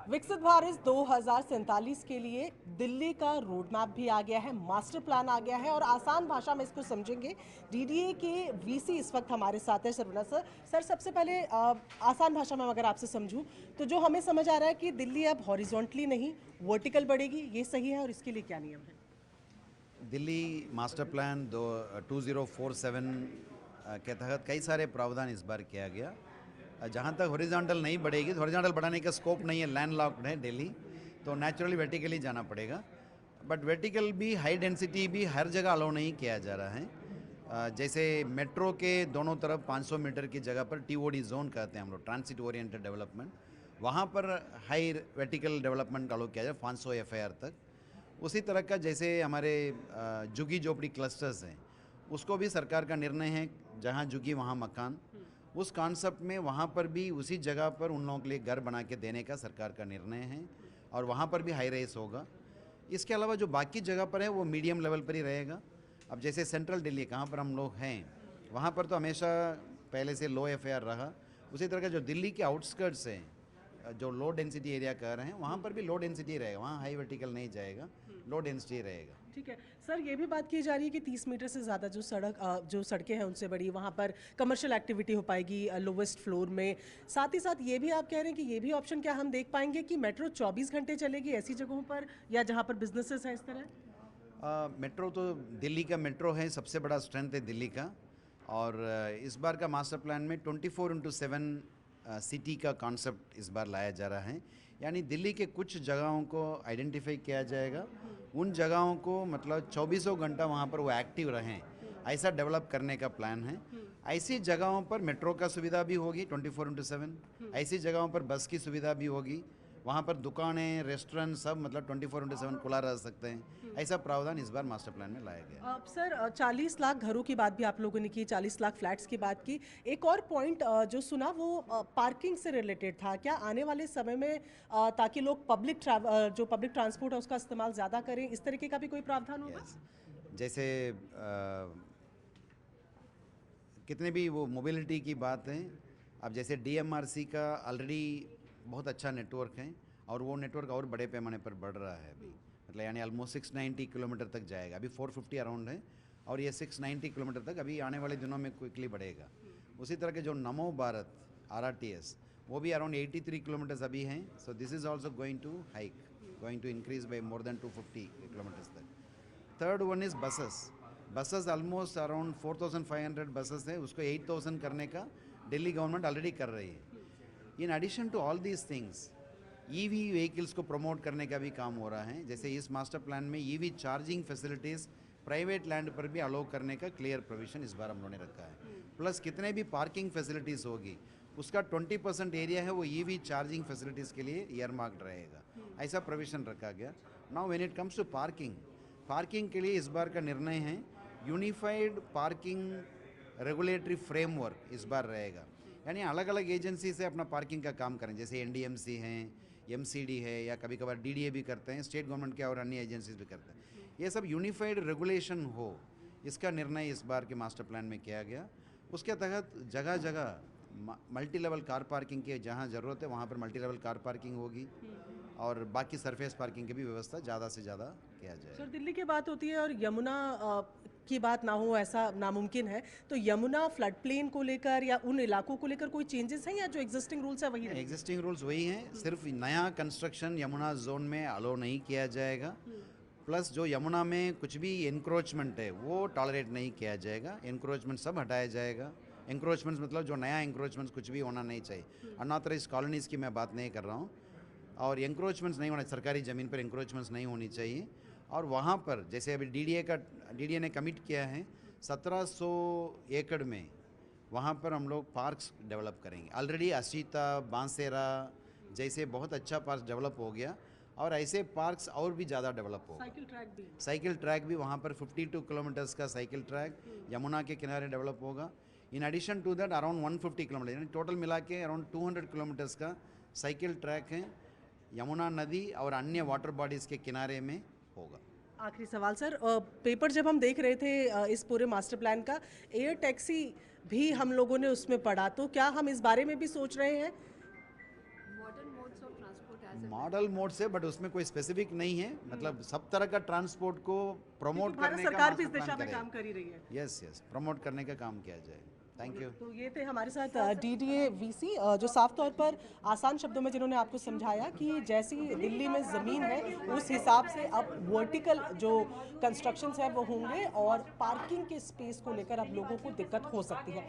विकसित भारत 2047 के लिए दिल्ली का रोड मैप भी आ गया है, मास्टर प्लान आ गया है और आसान भाषा में इसको समझेंगे। डीडीए के वीसी इस वक्त हमारे साथ है शर्वना सर। सर सबसे पहले आसान भाषा में अगर आपसे समझूं तो जो हमें समझ आ रहा है कि दिल्ली अब हॉरिजॉन्टली नहीं वर्टिकल बढ़ेगी, ये सही है और इसके लिए क्या नियम है? दिल्ली मास्टर प्लान 2047 के तहत कई सारे प्रावधान इस बार किया गया। जहाँ तक हॉरिजॉन्टल नहीं बढ़ेगी तो हॉरिजॉन्टल बढ़ाने का स्कोप नहीं है, लैंड लॉक्ड है दिल्ली, तो नेचुरली वर्टिकली जाना पड़ेगा। बट वर्टिकल भी हाई डेंसिटी भी हर जगह अलाउ नहीं किया जा रहा है। जैसे मेट्रो के दोनों तरफ 500 मीटर की जगह पर टीओडी जोन कहते हैं हम लोग, ट्रांसिट ओरिएंटेड डेवलपमेंट, वहाँ पर हाई वर्टिकल डेवलपमेंट अलाउ किया जाए 500 एफआईआर तक। उसी तरह का जैसे हमारे झुग्गी झोपड़ी क्लस्टर्स हैं, उसको भी सरकार का निर्णय है, जहाँ झुग्गी वहाँ मकान, उस कॉन्सेप्ट में वहाँ पर भी उसी जगह पर उन लोगों के लिए घर बना के देने का सरकार का निर्णय है और वहाँ पर भी हाई राइज होगा। इसके अलावा जो बाकी जगह पर है वो मीडियम लेवल पर ही रहेगा। अब जैसे सेंट्रल दिल्ली कहाँ पर हम लोग हैं, वहाँ पर तो हमेशा पहले से लो एफआईआर रहा। उसी तरह का जो दिल्ली के आउटस्कर्ट्स हैं, जो लो डेंसिटी एरिया कह रहे हैं, वहाँ पर भी लो डेंसिटी रहेगा, वहाँ हाई वर्टिकल नहीं जाएगा, लो डेंसिटी रहेगा। ठीक है सर, ये भी बात की जा रही है कि 30 मीटर से ज़्यादा जो सड़कें हैं उनसे बड़ी वहाँ पर कमर्शियल एक्टिविटी हो पाएगी लोवेस्ट फ्लोर में। साथ ही साथ ये भी आप कह रहे हैं कि ये भी ऑप्शन क्या हम देख पाएंगे कि मेट्रो 24 घंटे चलेगी ऐसी जगहों पर या जहाँ पर बिजनेसेस हैं इस तरह? मेट्रो तो दिल्ली का मेट्रो है, सबसे बड़ा स्ट्रेंथ है दिल्ली का। और इस बार का मास्टर प्लान में 24/7 सिटी का कॉन्सेप्ट इस बार लाया जा रहा है। यानी दिल्ली के कुछ जगहों को आइडेंटिफाई किया जाएगा, उन जगहों को मतलब 24 घंटा वहाँ पर वो एक्टिव रहें, ऐसा डेवलप करने का प्लान है। ऐसी जगहों पर मेट्रो का सुविधा भी होगी 24/7, ऐसी जगहों पर बस की सुविधा भी होगी, वहाँ पर दुकानें रेस्टोरेंट सब मतलब 24/7 खुला रह सकते हैं। ऐसा प्रावधान इस बार मास्टर प्लान में लाया गया। अब सर 40 लाख घरों की बात भी आप लोगों ने की, 40 लाख फ्लैट्स की बात की। एक और पॉइंट जो सुना वो पार्किंग से रिलेटेड था। क्या आने वाले समय में ताकि लोग जो पब्लिक ट्रांसपोर्ट है उसका इस्तेमाल ज़्यादा करें, इस तरीके का भी कोई प्रावधान होगा? यस, जैसे कितने भी वो मोबिलिटी की बात है, अब जैसे डीएमआरसी का ऑलरेडी बहुत अच्छा नेटवर्क है और वो नेटवर्क और बड़े पैमाने पर बढ़ रहा है अभी, मतलब यानी ऑलमोस्ट 690 किलोमीटर तक जाएगा। अभी 450 अराउंड है और ये 690 किलोमीटर तक अभी आने वाले दिनों में क्विकली बढ़ेगा। उसी तरह के जो नमो भारत RRTS, वो भी अराउंड 83 किलोमीटर्स अभी हैं। So this is also going to hike, going to increase by more than 250 kilometres तक। Third one is buses almost around 4500 buses है, उसको 8000 करने का दिल्ली गवर्नमेंट ऑलरेडी कर रही है। In addition to all these things EV vehicles को promote करने का भी काम हो रहा है। जैसे इस मास्टर प्लान में EV charging facilities private land पर भी अलाउ करने का क्लियर प्रोविजन इस बार हम लोगों ने रखा है। प्लस कितने भी पार्किंग फैसिलिटीज़ होगी उसका 20% एरिया है वो ईवी चार्जिंग फैसिलिटीज़ के लिए ईयरमार्क्ड रहेगा, ऐसा प्रोविजन रखा गया। Now when it comes to parking के लिए इस बार का निर्णय है यूनिफाइड पार्किंग रेगुलेटरी फ्रेमवर्क इस बार रहेगा। यानी अलग अलग एजेंसी से अपना पार्किंग का काम करें, जैसे NDMC हैं, MCD है, या कभी कभार DDA भी करते हैं, स्टेट गवर्नमेंट के और अन्य एजेंसीज भी करते हैं। ये सब यूनिफाइड रेगुलेशन हो, इसका निर्णय इस बार के मास्टर प्लान में किया गया। उसके तहत जगह जगह मल्टी लेवल कार पार्किंग की जहाँ ज़रूरत है वहाँ पर मल्टी लेवल कार पार्किंग होगी और बाकी सरफेस पार्किंग की भी व्यवस्था ज़्यादा से ज़्यादा किया जाए। सर दिल्ली की बात होती है और यमुना की बात ना हो ऐसा नामुमकिन है, तो यमुना फ्लड प्लेन को लेकर या उन इलाकों को लेकर कोई चेंजेस हैं या जो एग्जिस्टिंग रूल्स है वही रहेंगे? एग्जिस्टिंग रूल्स वही हैं, सिर्फ नया कंस्ट्रक्शन यमुना जोन में अलो नहीं किया जाएगा। प्लस जो यमुना में कुछ भी इंक्रोचमेंट है वो टॉलरेट नहीं किया जाएगा, इंक्रोचमेंट सब हटाया जाएगा। इंक्रोचमेंट्स मतलब जो नया इंक्रोचमेंट्स कुछ भी होना नहीं चाहिए। अनऑथराइज कॉलोनीज़ की मैं बात नहीं कर रहा हूँ, और इंक्रोचमेंट्स नहीं होना, सरकारी ज़मीन पर इंक्रोचमेंट्स नहीं होनी चाहिए। और वहाँ पर जैसे अभी DDA ने कमिट किया है 1700 एकड़ में वहाँ पर हम लोग पार्क्स डेवलप करेंगे। ऑलरेडी अशीता बांसेरा जैसे बहुत अच्छा पार्क डेवलप हो गया और ऐसे पार्क्स और भी ज़्यादा डेवलप होगा। साइकिल ट्रैक भी वहाँ पर 52 किलोमीटर्स का साइकिल ट्रैक यमुना के किनारे डेवलप होगा। In addition to that around 150 kilometre, यानी टोटल मिला के अराउंड 200 किलोमीटर्स का साइकिल ट्रैक है यमुना नदी और अन्य वाटर बॉडीज़ के किनारे में होगा। आखिरी सवाल सर, पेपर जब हम देख रहे थे इस पूरे मास्टर प्लान का, एयर टैक्सी भी हम लोगों ने उसमें पढ़ा, तो क्या हम इस बारे में भी सोच रहे हैं? Modern modes of transport model mode से, बट उसमें कोई स्पेसिफिक नहीं है, मतलब सब तरह का ट्रांसपोर्ट को प्रमोट भारत करने का सरकार भी इस मास्टर दिशा प्लान में काम करेगा। कर ही रही है। यस यस, प्रमोट करने का काम किया जाए। Thank you. तो ये थे हमारे साथ डीडीए वीसी, जो साफ तौर पर आसान शब्दों में जिन्होंने आपको समझाया कि जैसी दिल्ली में ज़मीन है उस हिसाब से अब वर्टिकल जो कंस्ट्रक्शंस है वो होंगे और पार्किंग के स्पेस को लेकर अब लोगों को दिक्कत हो सकती है।